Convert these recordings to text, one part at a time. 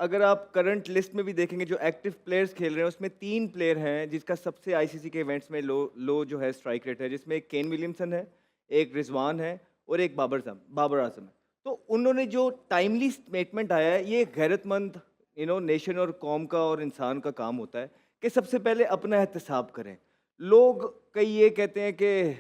اگر آپ current list میں بھی دیکھیں گے جو ایکٹیو پلیئرز کھیل رہے ہیں اس میں 3 پلیئر ہیں جس کا سب سے آئی سی سی کے ایونٹس میں لو جو ہے اسٹرائک ریٹ ہے، جس میں ایک کین ولیمسن ہے، ایک رضوان ہے اور ایک بابر اعظم ہے. تو انہوں نے جو ٹائملی اسٹیٹمنٹ آیا ہے، یہ ایک غیرت مند نیشن اور قوم کا اور انسان کا کام ہوتا ہے کہ سب سے پہلے اپنا احتساب کریں. لوگ کئی یہ کہتے ہیں کہ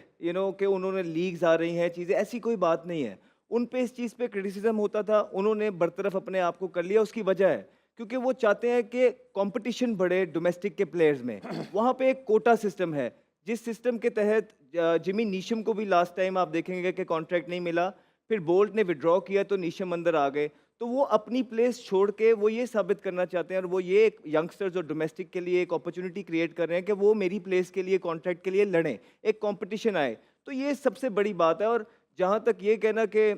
کہ انہوں نے لیگز آ رہی ہیں چیزیں، ایسی کوئی بات نہیں ہے. ان پہ اس چیز پہ کرٹیسزم ہوتا تھا، انہوں نے برطرف اپنے آپ کو کر لیا. اس کی وجہ ہے کیونکہ وہ چاہتے ہیں کہ کمپٹیشن بڑھے ڈومیسٹک کے پلیئرز میں. وہاں پہ ایک کوٹا سسٹم ہے جس سسٹم کے تحت جمی نیشم کو بھی لاسٹ ٹائم آپ دیکھیں گے کہ کانٹریکٹ نہیں ملا، پھر بولٹ نے وڈرا کیا تو نیشم اندر آ گئے. تو وہ اپنی پلیس چھوڑ کے وہ یہ ثابت کرنا چاہتے ہیں، اور وہ یہ ایک ینگسٹرز اور ڈومیسٹک کے لیے ایک اپرچونٹی کریٹ کر رہے ہیں کہ وہ میری پلیس کے لیے کانٹریکٹ کے لیے لڑیں، ایک کمپٹیشن آئے. تو یہ سب سے بڑی بات ہے. اور جہاں تک یہ کہنا کہ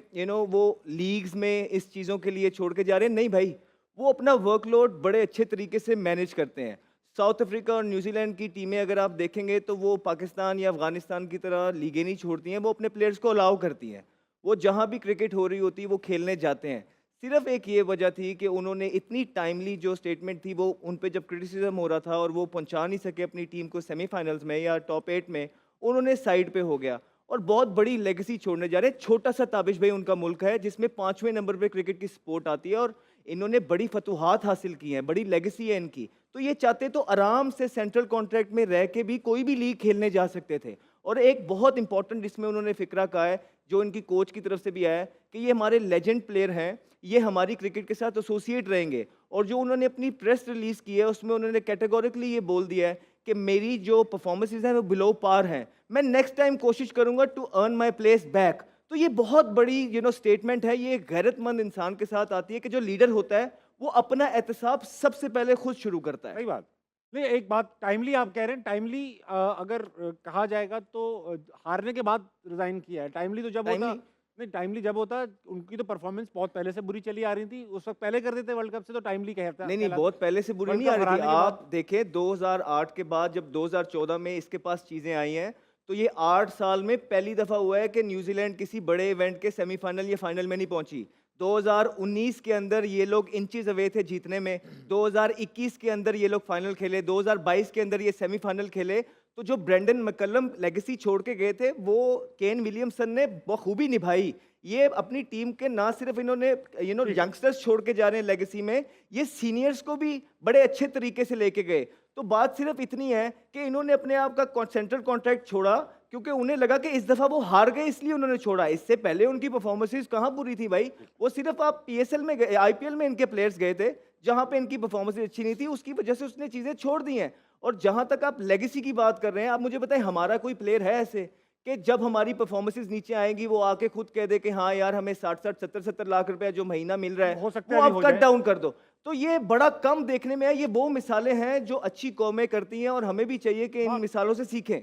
وہ لیگز میں اس چیزوں کے لیے چھوڑ کے جا رہے ہیں، نہیں بھائی، وہ اپنا ورک لوڈ بڑے اچھے طریقے سے مینیج کرتے ہیں. ساؤتھ افریقہ اور نیوزی لینڈ کی ٹیمیں اگر آپ دیکھیں گے تو وہ پاکستان یا افغانستان کی طرح لیگیں نہیں چھوڑتی ہیں، وہ اپنے پلیئرز کو الاؤ کرتی ہیں. وہ جہاں بھی کرکٹ ہو رہی ہوتی ہے وہ کھیلنے جاتے ہیں. صرف ایک یہ وجہ تھی کہ انہوں نے اتنی ٹائملی جو سٹیٹمنٹ تھی وہ ان پہ جب کرٹیسزم ہو رہا تھا اور وہ پہنچا نہیں سکے اپنی ٹیم کو سیمی فائنلز میں یا ٹاپ 8 میں، انہوں نے سائڈ پہ ہو گیا اور بہت بڑی لیگیسی چھوڑنے جا رہے ہیں. چھوٹا سا تابش بھائی ان کا ملک ہے جس میں 5ویں نمبر پہ کرکٹ کی سپورٹ آتی ہے اور انہوں نے بڑی فتوحات حاصل کی ہیں، بڑی لیگیسی ہے ان کی. تو یہ چاہتے تو آرام سے سینٹرل کانٹریکٹ میں رہ کے بھی کوئی بھی لیگ کھیلنے جا سکتے تھے. اور ایک بہت امپورٹنٹ اس میں انہوں نے فکرہ کہا ہے جو ان کی کوچ کی طرف سے بھی آیا ہے کہ یہ ہمارے لیجنڈ پلیئر ہیں، یہ ہماری کرکٹ کے ساتھ ایسوسیٹ رہیں گے. اور جو انہوں نے اپنی پریس ریلیز کی ہے اس میں انہوں نے کیٹیگوریکلی یہ بول دیا ہے کہ میری جو پرفارمنسز ہیں وہ بلو پار ہیں، میں نیکسٹ ٹائم کوشش کروں گا to earn my place back. تو یہ بہت بڑی سٹیٹمنٹ ہے. یہ ایک غیرت مند انسان کے ساتھ آتی ہے کہ جو لیڈر ہوتا ہے وہ اپنا احتساب سب سے پہلے خود شروع کرتا ہے. صحیح بات. نہیں، ایک بات ٹائملی آپ کہہ رہے ہیں، ٹائملی اگر کہا جائے گا تو ہارنے کے بعد ریزائن کیا ہے. ٹائملی تو جب ہوتا، ٹائملی نہیں ٹائملی جب ہوتا ان کی تو پرفارمنس بہت پہلے سے بری چلی آ رہی تھی، اس وقت پہلے کر دیتے ورلڈ کپ سے تو ٹائملی کہتا نہیں کہلاتا. بہت پہلے سے بری ورلڈ نہیں آ کپ رہی تھی. ہرانے کے بعد آپ دیکھیں 2008 کے بعد جب 2014 میں اس کے پاس چیزیں آئی ہیں تو یہ 8 سال میں پہلی دفعہ ہوا ہے کہ نیوزی لینڈ کسی بڑے ایونٹ کے سیمی فائنل یا فائنل میں نہیں پہنچی. 2019 کے اندر یہ لوگ انچز اوے تھے جیتنے میں، 2021 کے اندر یہ لوگ فائنل کھیلے، 2022 کے اندر یہ سیمی فائنل کھیلے. تو جو برینڈن مکلم لیگیسی چھوڑ کے گئے تھے وہ کین ولیمسن نے بخوبی نبھائی. یہ اپنی ٹیم کے نہ صرف انہوں نے ٹھیک ہے. ینگسٹرز چھوڑ کے جا رہے ہیں لیگیسی میں، یہ سینئرز کو بھی بڑے اچھے طریقے سے لے کے گئے. تو بات صرف اتنی ہے کہ انہوں نے اپنے آپ کا سینٹرل کانٹریکٹ چھوڑا کیونکہ انہیں لگا کہ اس دفعہ وہ ہار گئے اس لیے انہوں نے چھوڑا. اس سے پہلے ان کی پرفارمنسز کہاں بری تھی بھائی. وہ صرف آپ پی ایس ایل میں گئے، آئی پی ایل میں ان کے پلیئرز گئے تھے جہاں پہ ان کی پرفارمنس اچھی نہیں تھی، اس کی وجہ سے اس نے چیزیں چھوڑ دی ہیں. اور جہاں تک آپ لیگیسی کی بات کر رہے ہیں، آپ مجھے بتائیں ہمارا کوئی پلیئر ہے ایسے کہ جب ہماری پرفارمنسز نیچے آئیں گی وہ آ کے خود کہہ دے کہ ہاں یار ہمیں 60 70 لاکھ روپے جو مہینہ مل رہا ہے ہو سکتا ہے وہ ابھی آپ ہو کٹ جائے. ڈاؤن کر دو. تو یہ بڑا کم دیکھنے میں ہے. یہ وہ مثالیں ہیں جو اچھی قومیں کرتی ہیں اور ہمیں بھی چاہیے کہ ان مثالوں سے سیکھیں.